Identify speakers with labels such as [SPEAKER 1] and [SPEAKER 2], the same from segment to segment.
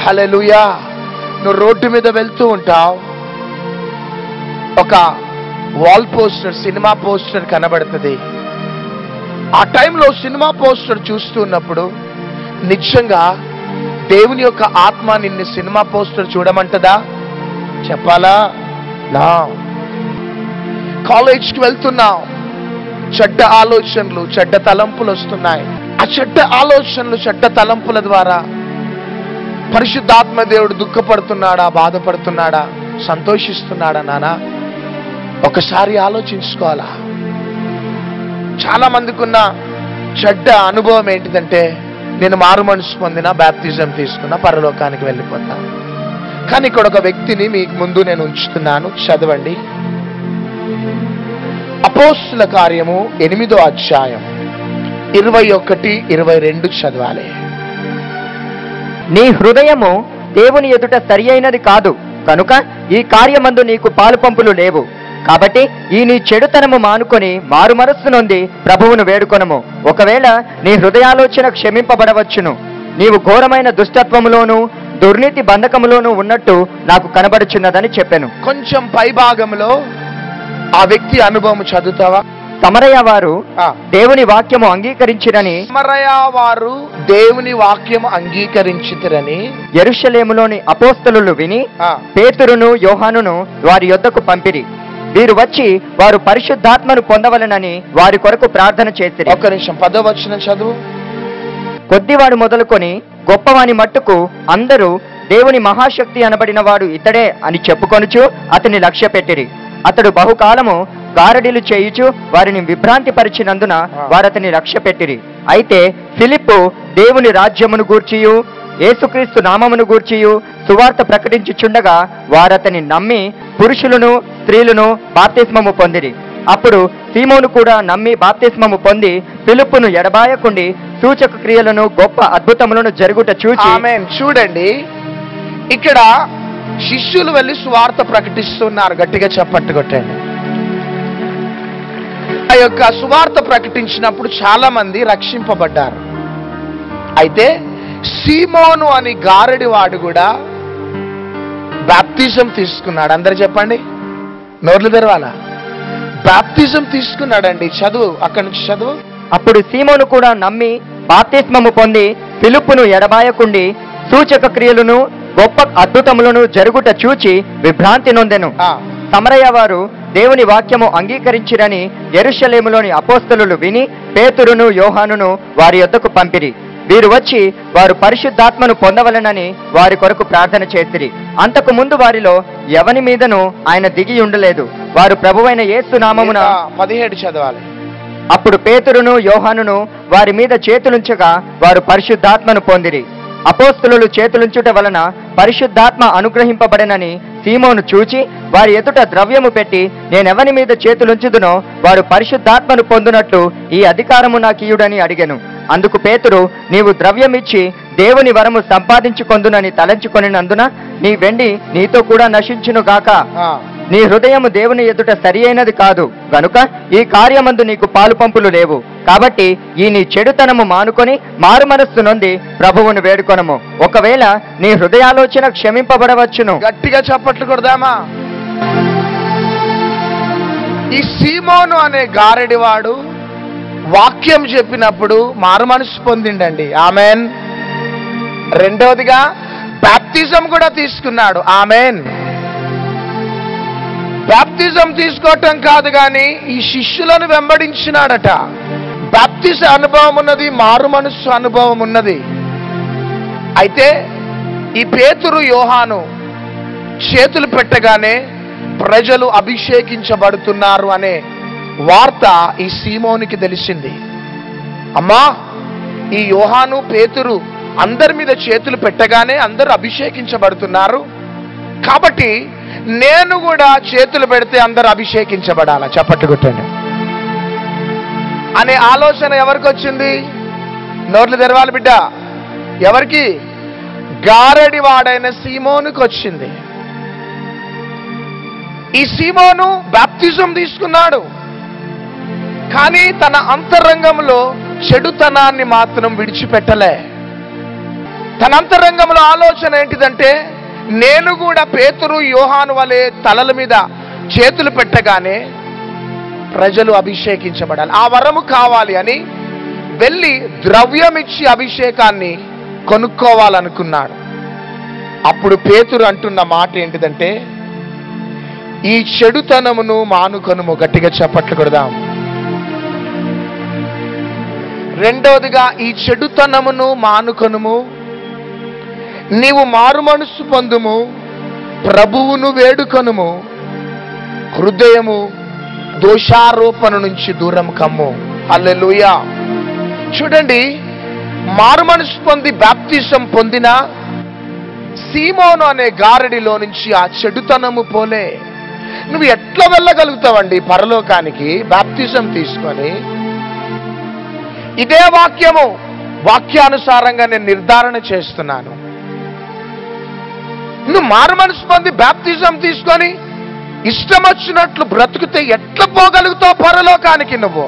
[SPEAKER 1] హల్లెలూయా. నువ్వు రోడ్డు మీద వెళ్తూ ఉంటావు, ఒక వాల్ పోస్టర్, సినిమా పోస్టర్ కనబడుతుంది. ఆ టైంలో సినిమా పోస్టర్ చూస్తున్నప్పుడు నిజంగా దేవుని యొక్క ఆత్మ నిన్ను సినిమా పోస్టర్ చూడమంటదా? చెప్పాలా? నా కాలేజ్కి వెళ్తున్నావు, చెడ్డ ఆలోచనలు, చెడ్డ తలంపులు వస్తున్నాయి. ఆ చెడ్డ ఆలోచనలు, చెడ్డ తలంపుల ద్వారా పరిశుద్ధాత్మ దేవుడు దుఃఖపడుతున్నాడా, బాధపడుతున్నాడా, సంతోషిస్తున్నాడా? నానా ఒకసారి ఆలోచించుకోవాలా. చాలా మందికి ఉన్న చెడ్డ అనుభవం ఏంటిదంటే, నేను మారు మనసు పొందినా, బాప్తిజం తీసుకున్నా, పరలోకానికి వెళ్ళిపోతా. కానీ ఇక్కడ ఒక వ్యక్తిని మీకు ముందు నేను ఉంచుతున్నాను, చదవండి. అపోస్తుల కార్యము 8వ అధ్యాయం 21, 22 చదవాలి.
[SPEAKER 2] నీ హృదయము దేవుని ఎదుట సరి అయినది కాదు కనుక ఈ కార్యమందు నీకు పాలు పంపులు లేవు. కాబట్టి ఈ నీ చెడుతనము మానుకొని మారు మనస్సు నొంది ప్రభువును వేడుకొనము. ఒకవేళ నీ హృదయాలోచన క్షమింపబడవచ్చును. నీవు ఘోరమైన దుష్టత్వములోను దుర్నీతి బంధకములోను ఉన్నట్టు నాకు కనబడుచున్నదని చెప్పాను.
[SPEAKER 1] కొంచెం పై భాగంలో ఆ వ్యక్తి అనుభవం చదువుతావా?
[SPEAKER 2] సమరయ వారు దేవుని వాక్యము అంగీకరించిరని,
[SPEAKER 1] సమరయ వారు దేవుని వాక్యము అంగీకరించిరని
[SPEAKER 2] యెరూషలేములోని అపోస్తలులు విని పేతురును యోహానును వారి యొద్దకు పంపిరి. వీరు వచ్చి వారు పరిశుద్ధాత్మను పొందవలెనని వారి కొరకు ప్రార్థన చేసిరి.
[SPEAKER 1] ఒక్క నిమిషం, 10వ వచనం చదువు.
[SPEAKER 2] కొద్దివాడు మొదలుకొని గొప్పవాని మట్టుకు అందరూ దేవుని మహాశక్తి అనబడిన వాడు ఇతడే అని చెప్పుకొనుచు అతని లక్ష్య పెట్టిరి. అతడు బహుకాలము గారడీలు చేయుచు వారిని విభ్రాంతి పరిచినందున వారతని లక్ష్య పెట్టిరి. అయితే ఫిలిప్పు దేవుని రాజ్యమును గూర్చియు యేసుక్రీస్తు నామమును గూర్చియు సువార్త ప్రకటించుచుండగా వారతని నమ్మి పురుషులను స్త్రీలను బాప్తిస్మము పొందిరి. అప్పుడు సీమోను కూడా నమ్మి బాప్తిస్మము పొంది ఫిలిప్పును ఎడబాయకుండి సూచక క్రియలను గొప్ప అద్భుతములను జరుగుట చూచి.
[SPEAKER 1] ఆమేన్. చూడండి, ఇక్కడ శిష్యులు వెళ్ళి సువార్త ప్రకటిస్తున్నారు. గట్టిగా చప్పట్లు కొట్టండి. ఆ యొక్క సువార్త ప్రకటించినప్పుడు చాలా మంది రక్షింపబడ్డారు. అయితే సీమోను అని గారడి వాడు కూడా బాప్తిజం తీసుకున్నాడు. అందరు చెప్పండి, నోర్లు తెరవాలా. బాప్తిజం తీసుకున్నాడండి. చదువు, అక్కడి నుంచి చదువు.
[SPEAKER 2] అప్పుడు సీమోను కూడా నమ్మి బాప్తిస్మము పొంది ఫిలిప్పును ఎడబాయకుండి సూచక క్రియలను గొప్ప అద్భుతములను జరుగుట చూచి విభ్రాంతి నొందెను. సమరయ వారు దేవుని వాక్యము అంగీకరించిరని యెరూషలేములోని అపోస్తలులు విని పేతురును యోహానును వారి యొద్దకు పంపిరి. వీరు వచ్చి వారు పరిశుద్ధాత్మను పొందవలెనని వారి కొరకు ప్రార్థన చేసిరి. అంతకు ముందు వారిలో ఎవని మీదను ఆయన దిగి ఉండలేదు. వారు ప్రభువైన యేసు నామమున
[SPEAKER 1] 17 చదవాలి.
[SPEAKER 2] అప్పుడు పేతురును యోహానును వారి మీద చేతులుంచగా వారు పరిశుద్ధాత్మను పొందిరి. అపోస్తలులు చేతులుంచుట వలన పరిశుద్ధాత్మ అనుగ్రహింపబడెనని సీమోను చూచి వారి ఎదుట ద్రవ్యము పెట్టి, నేనెవని మీద చేతులుంచుదునో వారు పరిశుద్ధాత్మను పొందునట్లు ఈ అధికారము నాకియుడని అడిగెను. అందుకు పేతురు, నీవు ద్రవ్యమిచ్చి దేవుని వరము సంపాదించుకొందునని తలంచుకొనినందున నీ వెండి నీతో కూడా నశించును గాక. నీ హృదయము దేవుని ఎదుట సరి అయినది కాదు గనుక ఈ కార్యమందు నీకు పాలు పంపులు లేవు. కాబట్టి ఈ నీ చెడుతనము మానుకొని మారు మనస్సు నొంది ప్రభువును వేడుకొనము. ఒకవేళ నీ హృదయాలోచన క్షమింపబడవచ్చును.
[SPEAKER 1] గట్టిగా చప్పట్లు కొడదామా? ఈ సీమోను అనే గారడివాడు వాక్యం చెప్పినప్పుడు మారు మనసు పొందిండండి. ఆమెన్. రెండవదిగా బాప్తిజం కూడా తీసుకున్నాడు. ఆమెన్. బాప్తిజం తీసుకోవటం కాదు కానీ ఈ శిష్యులను వెంబడించినాడట. బాప్తిజ అనుభవం ఉన్నది, మారు మనస్సు అనుభవం ఉన్నది. అయితే ఈ పేతురు యోహాను చేతులు పెట్టగానే ప్రజలు అభిషేకించబడుతున్నారు అనే వార్త ఈ సీమోనికి తెలిసింది. అమ్మా, ఈ యోహాను పేతురు అందరి మీద చేతులు పెట్టగానే అందరూ అభిషేకించబడుతున్నారు, కాబట్టి నేను కూడా చేతులు పెడితే అందరూ అభిషేకించబడాలా? చప్పట్లు కొట్టండి అనే ఆలోచన ఎవరికి వచ్చింది? నోర్లు తెరవాలి బిడ్డ. ఎవరికి? గారడి వాడైన సీమోనుకి వచ్చింది. ఈ సీమోను బాప్తిజం తీసుకున్నాడు, కానీ తన అంతరంగంలో చెడుతనాన్ని మాత్రం విడిచిపెట్టలే. తన అంతరంగంలో ఆలోచన ఏంటిదంటే, నేను కూడా పేతురు యోహాను వలె తలల మీద చేతులు పెట్టగానే ప్రజలు అభిషేకించబడాలి, ఆ వరము కావాలి అని వెళ్ళి ద్రవ్యమిచ్చి అభిషేకాన్ని కొనుక్కోవాలనుకున్నాడు. అప్పుడు పేతురు అంటున్న మాట ఏంటిదంటే, ఈ చెడుతనమును మానుకొనుము. గట్టిగా చప్పట్లు కొడదాం. రెండవదిగా, ఈ చెడుతనమును మానుకొనుము, నీవు మారు మనస్సు పొందుము, ప్రభువును వేడుకొనుము, హృదయము దోషారోపణ నుంచి దూరం కమ్ము. హల్లెలూయా. చూడండి, మారు మనసు పొంది బాప్తిజం పొందిన సీమోను అనే గారడిలో నుంచి ఆ చెడుతనము పోలే. నువ్వు ఎట్లా వెళ్ళగలుగుతావండి పరలోకానికి బాప్తిజం తీసుకొని? ఇదే వాక్యానుసారంగా నేను నిర్ధారణ చేస్తున్నాను. నువ్వు మారు మనసు పొంది బాప్తిజం తీసుకొని ఇష్టం వచ్చినట్లు బ్రతుకుతే ఎట్లా పోగలుగుతావు పరలోకానికి? నువ్వు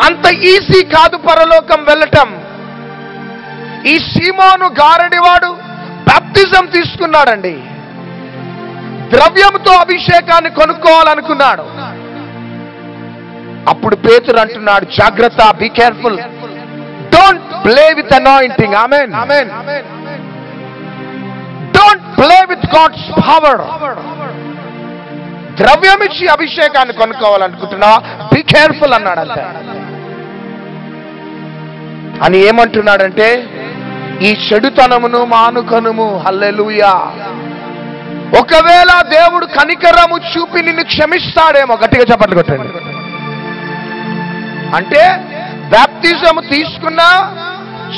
[SPEAKER 1] అంత ఈజీ కాదు పరలోకం వెళ్ళటం. ఈ సీమోను గారడివాడు బాప్తిజం తీసుకున్నాడండి, ద్రవ్యంతో అభిషేకాన్ని కొనుక్కోవాలనుకున్నాడు. అప్పుడు పేతురు అంటున్నాడు, జాగ్రత్త, be careful, don't play with anointing. ఆమేన్. Don't play with God's power. ద్రవ్యం ఇచ్చి అభిషేకాన్ని కొనుక్కోవాలనుకుంటున్నా, బీ కేర్ఫుల్ అన్నాడు అంతే. అని ఏమంటున్నాడంటే, ఈ చెడుతనమును మానుకొనుము. హల్లెలూయా. ఒకవేళ దేవుడు కనికరము చూపి నిన్ను క్షమిస్తాడేమో. గట్టిగా చప్పట్లు కొట్టండి. అంటే బాప్తిజము తీసుకున్న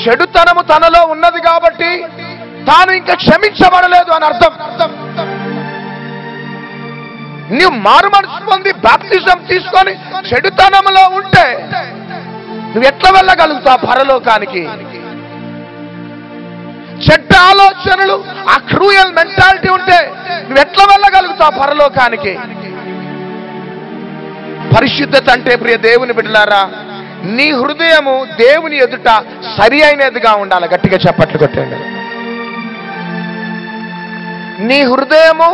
[SPEAKER 1] చెడుతనము తనలో ఉన్నది కాబట్టి తాను ఇంకా క్షమించబడలేదు అని అర్థం. నువ్వు మారు మనసు పొంది బాప్తిజం తీసుకొని చెడుతనములో ఉంటే నువ్వు ఎట్లా వెళ్ళగలుగుతావు పరలోకానికి? చెడ్డ ఆలోచనలు, ఆ క్రూయల్ మెంటాలిటీ ఉంటే నువ్వు ఎట్లా వెళ్ళగలుగుతావు పరలోకానికి? పరిశుద్ధత అంటే ప్రియ దేవుని బిడ్డలారా, నీ హృదయము దేవుని ఎదుట సరి అయినదిగా ఉండాలి. గట్టిగా చప్పట్లు కొట్టండి. నీ హృదయము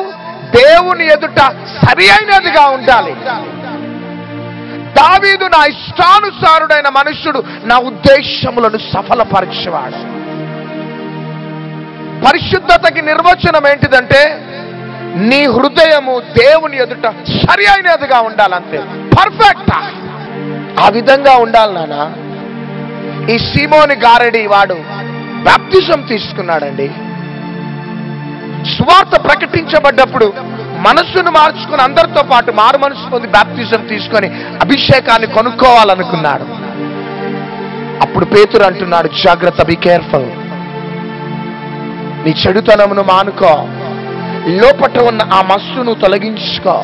[SPEAKER 1] దేవుని ఎదుట సరి అయినదిగా ఉండాలి. దావీదు నా ఇష్టానుసారుడైన మనుష్యుడు, నా ఉద్దేశములను సఫలపరిచేవాడు. పరిశుద్ధతకి నిర్వచనం ఏంటిదంటే, నీ హృదయము దేవుని ఎదుట సరి అయినదిగా ఉండాలంతే. పర్ఫెక్ట్. ఆ విధంగా ఉండాలి నాన్న. ఈ సీమోని గారడి వాడు బాప్తిజం తీసుకున్నాడండి. సువార్త ప్రకటించబడ్డప్పుడు మనస్సును మార్చుకుని అందరితో పాటు మారు మనసు పొంది బాప్తిజం తీసుకొని అభిషేకాన్ని కొనుక్కోవాలనుకున్నాడు. అప్పుడు పేతురు అంటున్నాడు, జాగ్రత్త, బీ కేర్ఫుల్. నీ చెడుతనమును మానుకో, లోపట ఉన్న ఆ మస్సును తొలగించుకో.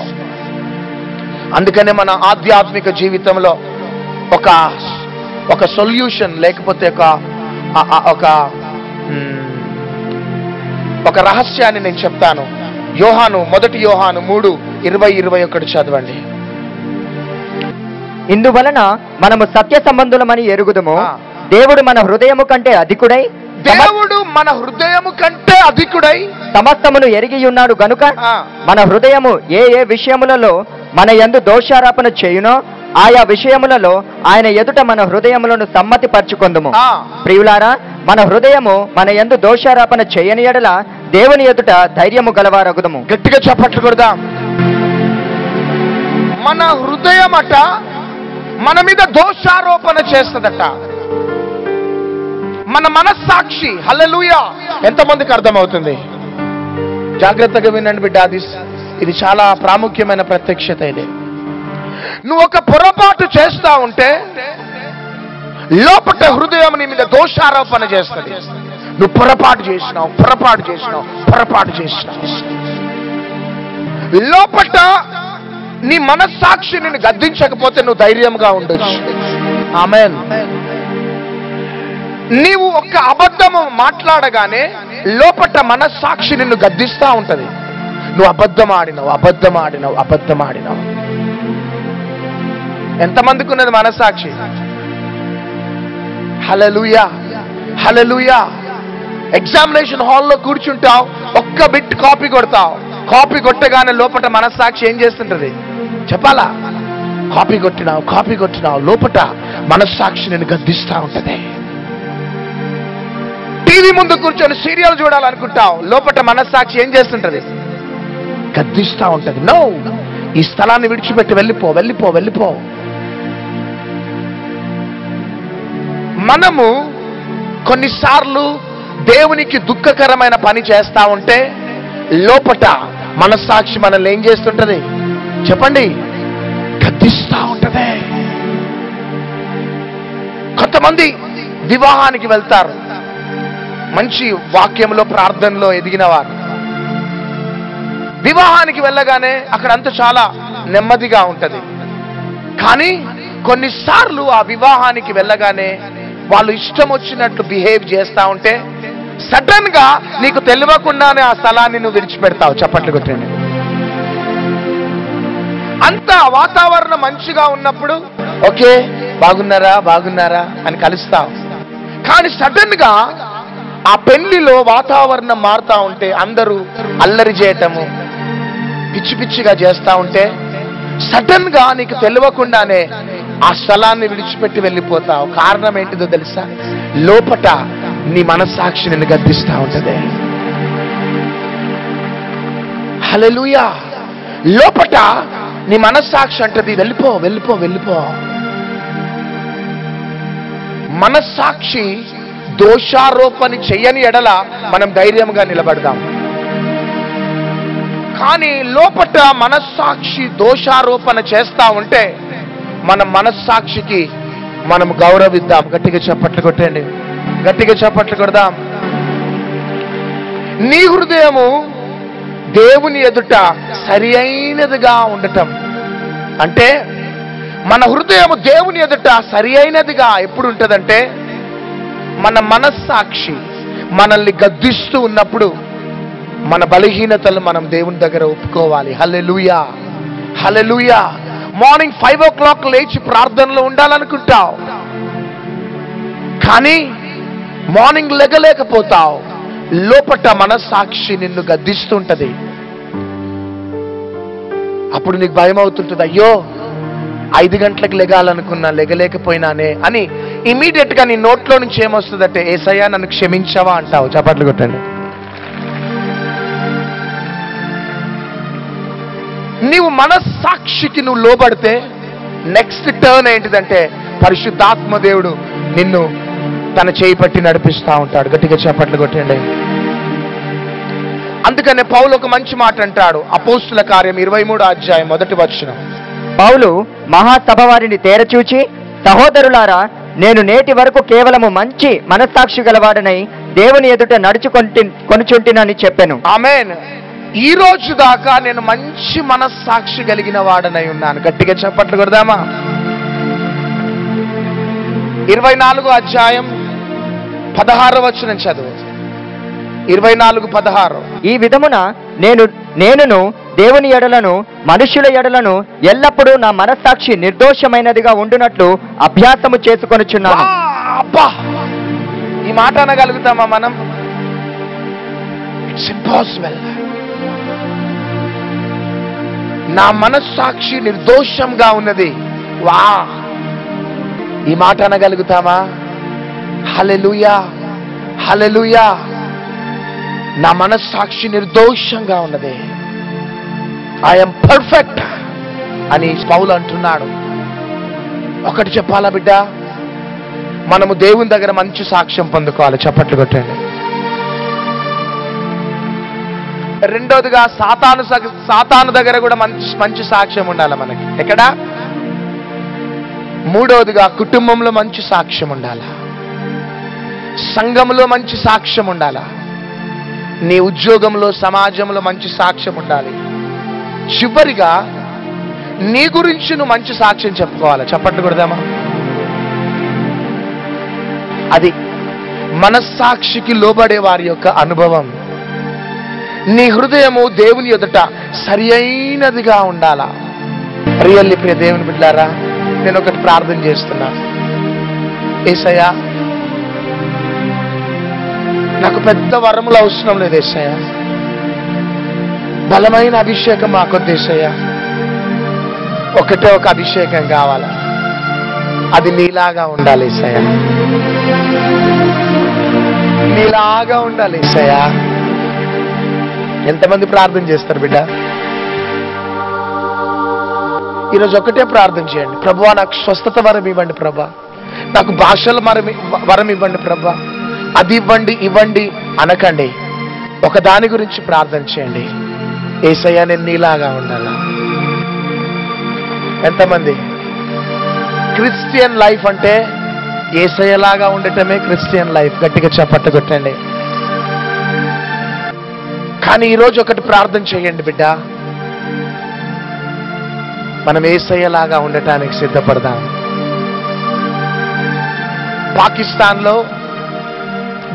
[SPEAKER 1] అందుకనే మన ఆధ్యాత్మిక జీవితంలో ఒక సొల్యూషన్ లేకపోతే ఒక రహస్యాన్ని నేను చెప్తాను. మొదటి యోహాను 3:20-21 చదవండి.
[SPEAKER 2] ఇందువలన మనము సత్య సంబంధులమని ఎరుగుదుము, దేవుడు మన హృదయము కంటే అధికుడై సమస్తమును ఎరిగి ఉన్నాడు గనుక మన హృదయము ఏ ఏ విషయములలో మన యందు దోషారోపణ చేయునో ఆయా విషయములలో ఆయన ఎదుట మన హృదయములను సమ్మతి పరచుకొందుము. ప్రియులారా, మన హృదయము మన యందు దోషారోపణ చేయని ఎడల దేవుని ఎదుట ధైర్యము గలవారగుదము.
[SPEAKER 1] గట్టిగా చప్పట్లు కొడదాం. మన హృదయమట మన మీద దోషారోపణ చేస్తుందట. మన మనస్సాక్షి. హల్లెలూయా. ఎంతమందికి అర్థమవుతుంది? జాగ్రత్తగా వినండి బిడ్డ. ఇది చాలా ప్రాముఖ్యమైన ప్రత్యక్షత. ఇది నువ్వు ఒక పొరపాటు చేస్తా ఉంటే లోపట హృదయం నీ మీద దోషారోపణ చేస్తుంది. నువ్వు పొరపాటు చేసినావు. లోపట నీ మనస్సాక్షి నిన్ను గద్దించకపోతే నువ్వు ధైర్యంగా ఉండొచ్చు. ఆమేన్. నీవు ఒక అబద్ధము మాట్లాడగానే లోపట మనస్సాక్షి నిన్ను గద్దిస్తా ఉంటది. నువ్వు అబద్ధమాడినావు. ఎంతమందికి ఉన్నది మనస్సాక్షి? హల్లెలూయా. హల్లెలూయా. ఎగ్జామినేషన్ హాల్లో కూర్చుంటావు, ఒక్క బిట్ కాపీ కొడతావు. కాపీ కొట్టగానే లోపట మనస్సాక్షి ఏం చేస్తుంటది చెప్పాలా? కాపీ కొట్టినావు లోపట మనస్సాక్షి నేను గద్దిస్తా ఉంటది. టీవీ ముందు కూర్చొని సీరియల్ చూడాలనుకుంటావు, లోపట మనస్సాక్షి ఏం చేస్తుంటది? గద్దిస్తా ఉంటది. నో, ఈ స్థలాన్ని విడిచిపెట్టి వెళ్ళిపో. మనము కొన్నిసార్లు దేవునికి దుఃఖకరమైన పని చేస్తా ఉంటే లోపట మనస్సాక్షి మనల్ని ఏం చేస్తుంటది చెప్పండి? గద్దిస్తా ఉంటది. కొంతమంది వివాహానికి వెళ్తారు, మంచి వాక్యంలో ప్రార్థనలో ఎదిగిన వారు. వివాహానికి వెళ్ళగానే అక్కడంతా చాలా నెమ్మదిగా ఉంటది. కానీ కొన్నిసార్లు ఆ వివాహానికి వెళ్ళగానే వాళ్ళు ఇష్టం వచ్చినట్లు బిహేవ్ చేస్తా ఉంటే సడన్ గా నీకు తెలియకుండానే ఆ స్థలాన్ని నువ్వు విడిచిపెడతావు. చప్పట్లు కొట్టండి. అంత వాతావరణం మంచిగా ఉన్నప్పుడు ఓకే బాగున్నారా అని కలుస్తావు. కానీ సడన్ గా ఆ పెళ్లిలో వాతావరణం మారుతా ఉంటే అందరూ అల్లరి చేయటము, పిచ్చిగా చేస్తా ఉంటే సడన్ గా నీకు తెలియకుండానే ఆ స్థలాన్ని విడిచిపెట్టి వెళ్ళిపోతావు. కారణం ఏంటిదో తెలుసా? లోపట నీ మనస్సాక్షి నిన్ను గద్దిస్తా ఉంటది. హల్లెలూయా. లోపట నీ మనస్సాక్షి అంటది వెళ్ళిపో. మనస్సాక్షి దోషారోపణ చెయ్యని ఎడల మనం ధైర్యంగా నిలబడదాం. కానీ లోపట మనస్సాక్షి దోషారోపణ చేస్తా ఉంటే మన మనస్సాక్షికి మనం గౌరవిద్దాం. గట్టిగా చప్పట్లు కొట్టండి, గట్టిగా చప్పట్లు కొడదాం. నీ హృదయము దేవుని ఎదుట సరి అయినదిగా ఉండటం అంటే, మన హృదయము దేవుని ఎదుట సరి అయినదిగా ఎప్పుడు ఉంటుందంటే, మన మనస్సాక్షి మనల్ని గద్దిస్తూ ఉన్నప్పుడు మన బలహీనతలు మనం దేవుని దగ్గర ఒప్పుకోవాలి. హల్లెలూయా, హల్లెలూయా. మార్నింగ్ 5 o'clock లేచి ప్రార్థనలో ఉండాలనుకుంటావు, కానీ మార్నింగ్ లెగలేకపోతావు. లోపట మనస్సాక్షి నిన్ను గద్దిస్తుంటది. అప్పుడు నీకు భయం అవుతుంటుంది, అయ్యో 5 గంటలకు లెగాలనుకున్నా లెగలేకపోయినానే అని. ఇమీడియట్ గా నీ నోట్లో నుంచి ఏమొస్తుందంటే, యేసయ్యా నన్ను క్షమించవా అంటావు. చప్పట్లు కొట్టండి. నీవు మనస్సాక్షికి నువ్వు లోబడితే నెక్స్ట్ టర్న్ ఏంటిదంటే, పరిశుద్ధాత్మ దేవుడు నిన్ను తన చేయి పట్టి నడిపిస్తా ఉంటాడు. గట్టిగా చప్పట్లు కొట్టండి. అందుకనే పౌలు ఒక మంచి మాట అంటాడు, అపోస్తుల కార్యం 23వ అధ్యాయం 1వ వచనం.
[SPEAKER 2] పౌలు మహాసభ వారిని తేరచూచి, సహోదరులారా, నేను నేటి వరకు కేవలము మంచి మనస్సాక్షి గలవాడనై దేవుని ఎదుట కొనుచుంటినని చెప్పాను.
[SPEAKER 1] ఆమేన్. ఈ రోజు దాకా నేను మంచి మనస్సాక్షి కలిగిన వాడనై ఉన్నాను. గట్టిగా చప్పట్లు కొడదామా? 24వ అధ్యాయం 16వ వచనం చదువు. 24:16.
[SPEAKER 2] ఈ విధమున నేనును దేవుని ఎడలను మనుష్యుల ఎడలను ఎల్లప్పుడూ నా మనస్సాక్షి నిర్దోషమైనదిగా ఉండునట్లు అభ్యాసము చేసుకొనుచున్నాను.
[SPEAKER 1] అబ్బా, ఈ మాట అనగలుగుతామా మనం? It's impossible. నా మనస్సాక్షి నిర్దోషంగా ఉన్నది. వా, ఈ మాట అనగలుగుతామా? హల్లెలూయా, హల్లెలూయా. నా మనస్సాక్షి నిర్దోషంగా ఉన్నది. ఐఎమ్ పర్ఫెక్ట్ అని పౌలు అంటున్నాడు. ఒకటి చెప్పాలా బిడ్డ, మనము దేవుని దగ్గర మంచి సాక్ష్యం పొందుకోవాలి. చప్పట్లు కొట్టండి. రెండోదిగా సాతాను దగ్గర కూడా మంచి సాక్ష్యం ఉండాలి మనకి. ఎక్కడ? మూడోదిగా కుటుంబంలో మంచి సాక్ష్యం ఉండాలా, సంఘంలో మంచి సాక్ష్యం ఉండాలా, నీ ఉద్యోగంలో సమాజంలో మంచి సాక్ష్యం ఉండాలి. చివరిగా నీ గురించి నువ్వు మంచి సాక్ష్యం చెప్పుకోవాలి. చప్పట్లు కొడదామా? అది మనస్సాక్షికి లోబడే వారి యొక్క అనుభవం. నీ హృదయము దేవుని ఎదుట సరి అయినదిగా ఉండాలా. రియల్లీ ప్రియ దేవుని బిడ్డారా, నేను ఒకటి ప్రార్థన చేస్తున్నా. యేసయ్యా, నాకు పెద్ద వరములు అవసరం లేదు యేసయ్య, బలమైన అభిషేకం మాకొద్దు యేసయ్య. ఒకటే ఒక అభిషేకం కావాలా, అది నీలాగా ఉండాలి యేసయ్య, నీలాగా ఉండాలి యేసయ్య. ఎంతమంది ప్రార్థన చేస్తారు బిడ్డ? ఈరోజు ఒకటే ప్రార్థన చేయండి. ప్రభువా నాకు స్వస్థత వరం ఇవ్వండి ప్రభా, నాకు భాషల వరం ఇవ్వండి ప్రభా, అది ఇవ్వండి ఇవ్వండి అనకండి. ఒక దాని గురించి ప్రార్థన చేయండి, యేసయ్య నేను నీలాగా ఉండాలా. ఎంతమంది? క్రిస్టియన్ లైఫ్ అంటే యేసయ్యలాగా ఉండటమే క్రిస్టియన్ లైఫ్. గట్టిగా చప్పట్లు కొట్టండి. కానీ ఈరోజు ఒకటి ప్రార్థన చేయండి బిడ్డ, మనం యేసయ్యలాగా ఉండటానికి సిద్ధపడదాం. పాకిస్తాన్లో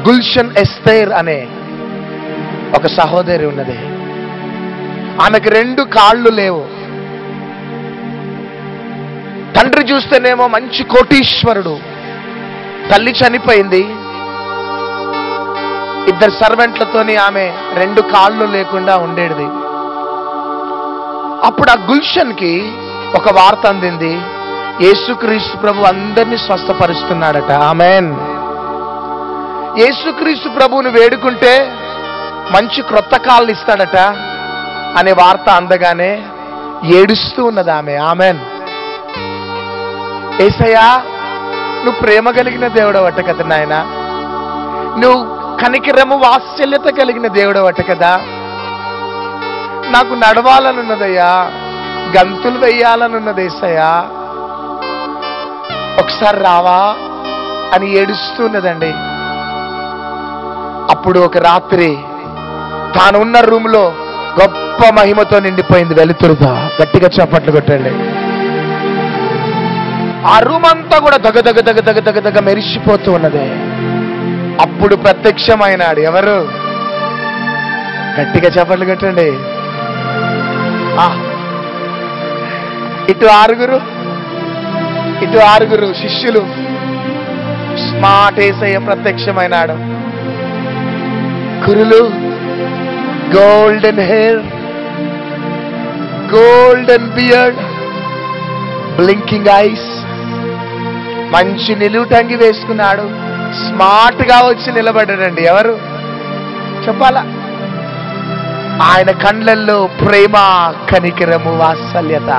[SPEAKER 1] గుల్షన్ ఎస్తేర్ అనే ఒక సహోదరి ఉన్నది. ఆమెకు 2 కాళ్ళు లేవు. తండ్రి చూస్తేనేమో మంచి కోటీశ్వరుడు, తల్లి చనిపోయింది, 2 సర్వెంట్లతోని ఆమె 2 కాళ్ళు లేకుండా ఉండేది. అప్పుడు ఆ గుల్షన్ కి ఒక వార్త అందింది, యేసుక్రీస్తు ప్రభు అందరినీ స్వస్థపరుస్తున్నాడట. ఆమేన్. యేసుక్రీస్తు ప్రభువుని వేడుకుంటే మంచి క్రొత్త కాళ్ళు ఇస్తాడట అనే వార్త అందగానే ఏడుస్తూ ఉన్నది ఆమె. ఆమేన్. యేసయ్యా నువ్వు ప్రేమ కలిగిన దేవుడవట కదా నాయన, నువ్వు కనికరము వాత్సల్యత కలిగిన దేవుడవట కదా, నాకు నడవాలనున్నదయ్యా, గంతులు వెయ్యాలనున్నది యేసయ్యా, ఒకసారి రావా అని ఏడుస్తున్నదండి. అప్పుడు ఒక రాత్రి తాను ఉన్న రూమ్లో గొప్ప మహిమతో నిండిపోయింది, వెలుతురుగా. గట్టిగా చప్పట్లు కొట్టండి. ఆ రూమ్ అంతా కూడా దగ మెరిసిపోతూ ఉన్నది. అప్పుడు ప్రత్యక్షమైనాడు. ఎవరు? గట్టిగా చప్పట్లు కొట్టండి. ఇటు ఆరుగురు శిష్యులు, స్మార్ట్ యేసయ్య ప్రత్యక్షమైనాడు. కురులు, golden hair, golden beard, blinking eyes, మంచి నిలువుటంగి వేసుకున్నాడు. స్మార్ట్ గా వచ్చి నిలబడ్డాడండి. ఎవరు చెప్పాలా? ఆయన కండ్లల్లో ప్రేమ, కనికరము, వాత్సల్యత,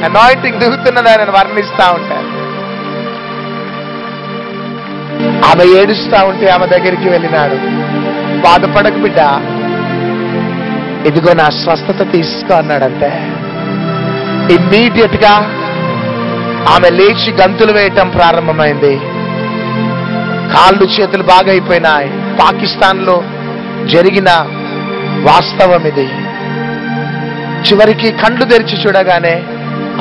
[SPEAKER 1] అనాయింటింగ్ దిగుతున్నది. ఆయన వర్ణిస్తా ఉంటారు. ఆమె ఏడుస్తా ఉంటే ఆమె దగ్గరికి వెళ్ళినాడు. బాధపడకు బిడ్డ, ఇదిగో నా స్వస్థత తీసుకో అన్నాడంతే. ఇమ్మీడియట్ గా ఆమె లేచి గంతులు వేయటం ప్రారంభమైంది. కాళ్ళు చేతులు బాగా అయిపోయినాయి. పాకిస్తాన్ లో జరిగిన వాస్తవం ఇది. చివరికి కండ్లు తెరిచి చూడగానే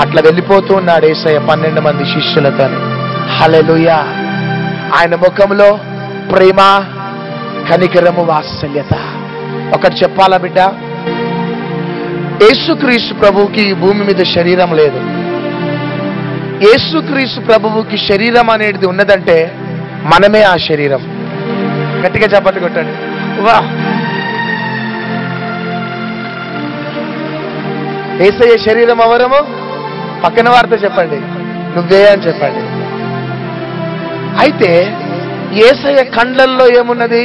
[SPEAKER 1] అట్లా వెళ్ళిపోతూ ఉన్నాడు యేసయ్య 12 మంది శిష్యులతో. హల్లెలూయా. ఆయన ముఖంలో ప్రేమ, కనికరము, వాత్సల్యత. ఒకటి చెప్పాలా బిడ్డ, యేసుక్రీస్తు ప్రభువుకి ఈ భూమి మీద శరీరం లేదు. యేసుక్రీస్తు ప్రభువుకి శరీరం అనేది ఉన్నదంటే మనమే ఆ శరీరం. గట్టిగా చప్పట్లు కొట్టండి. వా, యేసయ్య శరీరం ఎవరము? పక్కన వారితో చెప్పండి, నువ్వే అని చెప్పండి. అయితే యేసయ్య కండ్లల్లో ఏమున్నది?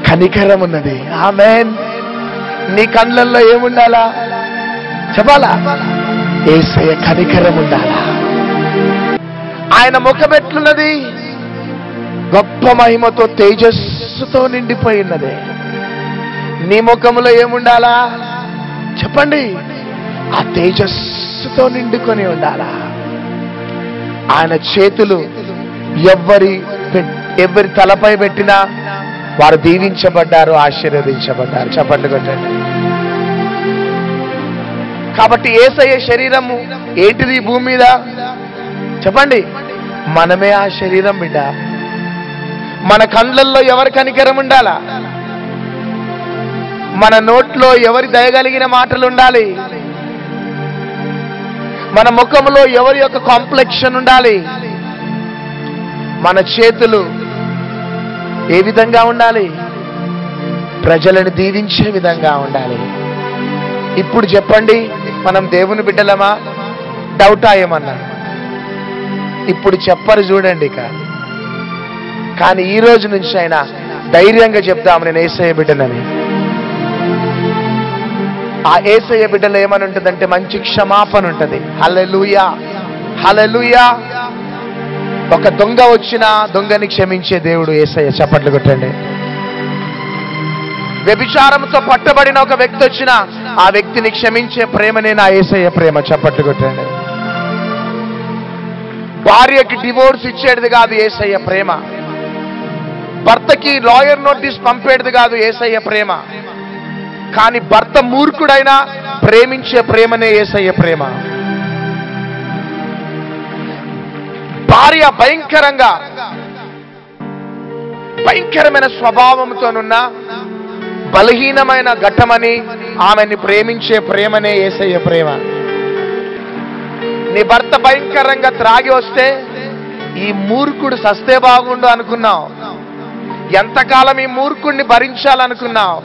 [SPEAKER 1] కనికరం ఉన్నది. ఆమేన్. నీ కండ్లల్లో ఏముండాలా చెప్పాలా? యేసయ్య కనికరం ఉండాలా. ఆయన ముఖం ఎట్లున్నది? గొప్ప మహిమతో, తేజస్సుతో నిండిపోయి ఉన్నది. నీ ముఖంలో ఏముండాలా చెప్పండి? ఆ తేజస్సుతో నిండుకొని ఉండాలా. ఆయన చేతులు ఎవరి తలపై పెట్టినా వారు దీవించబడ్డారు, ఆశీర్వదించబడ్డారు. చప్పట్లు కొట్టండి. కాబట్టి యేసయ్య శరీరము ఏంటిది భూమి మీద చెప్పండి? మనమే ఆ శరీరం బిడ్డ. మన కండ్లల్లో ఎవరి కనికరం ఉండాలా? మన నోట్లో ఎవరి దయగలిగిన మాటలు ఉండాలి? మన ముఖంలో ఎవరి యొక్క కాంప్లెక్షన్ ఉండాలి? మన చేతులు ఏ విధంగా ఉండాలి? ప్రజలను దీవించే విధంగా ఉండాలి. ఇప్పుడు చెప్పండి, మనం దేవుని బిడ్డలమా? డౌటా ఏమన్నా? ఇప్పుడు చెప్పరు చూడండి. కానీ ఈ రోజు నుంచి అయినా ధైర్యంగా చెప్దాము, నేను యేసయ్య బిడ్డనని. ఆ యేసయ్య బిడ్డలో ఏమని ఉంటుందంటే మంచి క్షమాపణ ఉంటుంది. హల్లెలూయా, హల్లెలూయా. ఒక దొంగ వచ్చినా దొంగని క్షమించే దేవుడు యేసయ్య. చప్పట్లు కొట్టండి. వ్యభిచారంతో పట్టబడిన ఒక వ్యక్తి వచ్చినా ఆ వ్యక్తిని క్షమించే ప్రేమనే నా యేసయ్య ప్రేమ. చప్పట్లు కొట్టండి. భార్యకి డివోర్స్ ఇచ్చేది కాదు యేసయ్య ప్రేమ. భర్తకి లాయర్ నోటీస్ పంపేది కాదు యేసయ్య ప్రేమ. కానీ భర్త మూర్ఖుడైనా ప్రేమించే ప్రేమనే యేసయ్య ప్రేమ. భార్య భయంకరమైన స్వభావంతోనున్న బలహీనమైన ఘట్టమని ఆమెని ప్రేమించే ప్రేమనే యేసయ్య ప్రేమ. నీ భర్త భయంకరంగా త్రాగి వస్తే ఈ మూర్ఖుడు సస్తే బాగుండు అనుకున్నావు. ఎంతకాలం ఈ మూర్ఖుడిని భరించాలనుకున్నావు.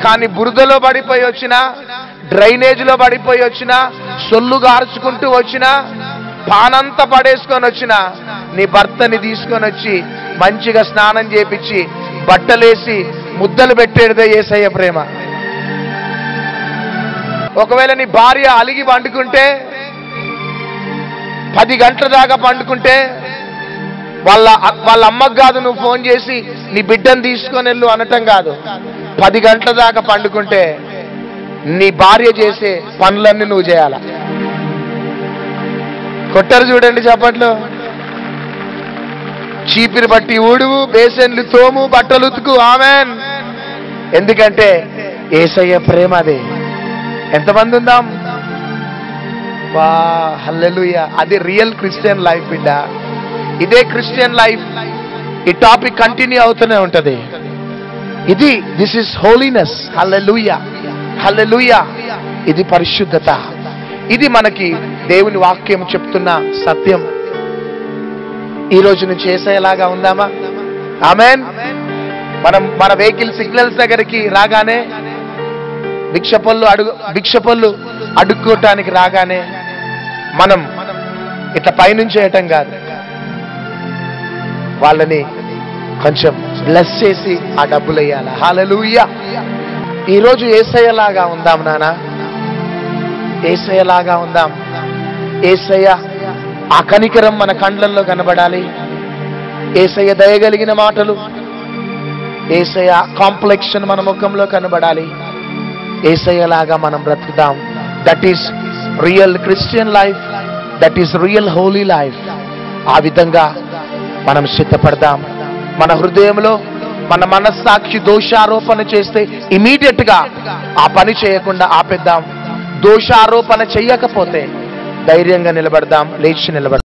[SPEAKER 1] కానీ బురదలో పడిపోయి వచ్చినా, డ్రైనేజీలో పడిపోయి వచ్చినా, సొల్లు గార్చుకుంటూ వచ్చినా, పానంతా పడేసుకొని వచ్చినా నీ భర్తని తీసుకొని వచ్చి మంచిగా స్నానం చేపించి బట్టలేసి ముద్దలు పెట్టేదే యేసయ్య ప్రేమ. ఒకవేళ నీ భార్య అలిగి పండుకుంటే 10 గంటల దాకా పండుకుంటే వాళ్ళ అమ్మకు కాదు నువ్వు ఫోన్ చేసి నీ బిడ్డను తీసుకొని వెళ్ళు అనటం కాదు. 10 గంటల దాకా పండుకుంటే నీ భార్య చేసే పనులన్నీ నువ్వు చేయాల. కొట్టరు చూడండి చప్పట్లు. చీపిరి బట్టి ఊడువు, బేసన్లు తోము, బట్టలు ఉతుకు. ఆమెన్. ఎందుకంటే యేసయ్య ప్రేమ అది. ఎంతమంది ఉందాం? వా, హల్లెలూయా. అది రియల్ క్రిస్టియన్ లైఫ్ బిడ్డ. ఇదే క్రిస్టియన్ లైఫ్. ఈ టాపిక్ కంటిన్యూ అవుతూనే ఉంటది. This is holiness. Hallelujah, hallelujah. ఇది పరిశుద్ధత. ఇది మనకి దేవుని వాక్యం చెప్తున్న సత్యం. ఈ రోజు నుంచి యేసయ్యలాగా ఉందామా? ఆమేన్. మన వెహికల్ సిగ్నల్స్ దగ్గరికి రాగానే భిక్షపళ్ళు అడుక్కోవటానికి రాగానే మనం ఇట్లా పైనుంచి వేయటం కాదు, వాళ్ళని కొంచెం బ్లెస్ చేసి ఆ డబ్బులు వేయాలి. హల్లెలూయా. ఈరోజు యేసయ్యలాగా ఉందాం నాన్న, యేసయ్యలాగా ఉందాం. యేసయ్య ఆ కనికరం మన కండ్లల్లో కనబడాలి. యేసయ్య దయగలిగిన మాటలు, యేసయ్య కాంప్లెక్షన్ మన ముఖంలో కనబడాలి. యేసయ్యలాగా మనం బ్రతుకుదాం. That is real Christian life. That is real holy life. ఆ విధంగా మనం సిద్ధపడదాం. మన హృదయంలో మన మనస్సాక్షి దోషారోపణ చేస్తే ఇమీడియట్ గా ఆ పని చేయకుండా ఆపేద్దాం. దోషారోపణ చెయ్యకపోతే ధైర్యంగా నిలబడదాం, లేచి నిలబడదాం.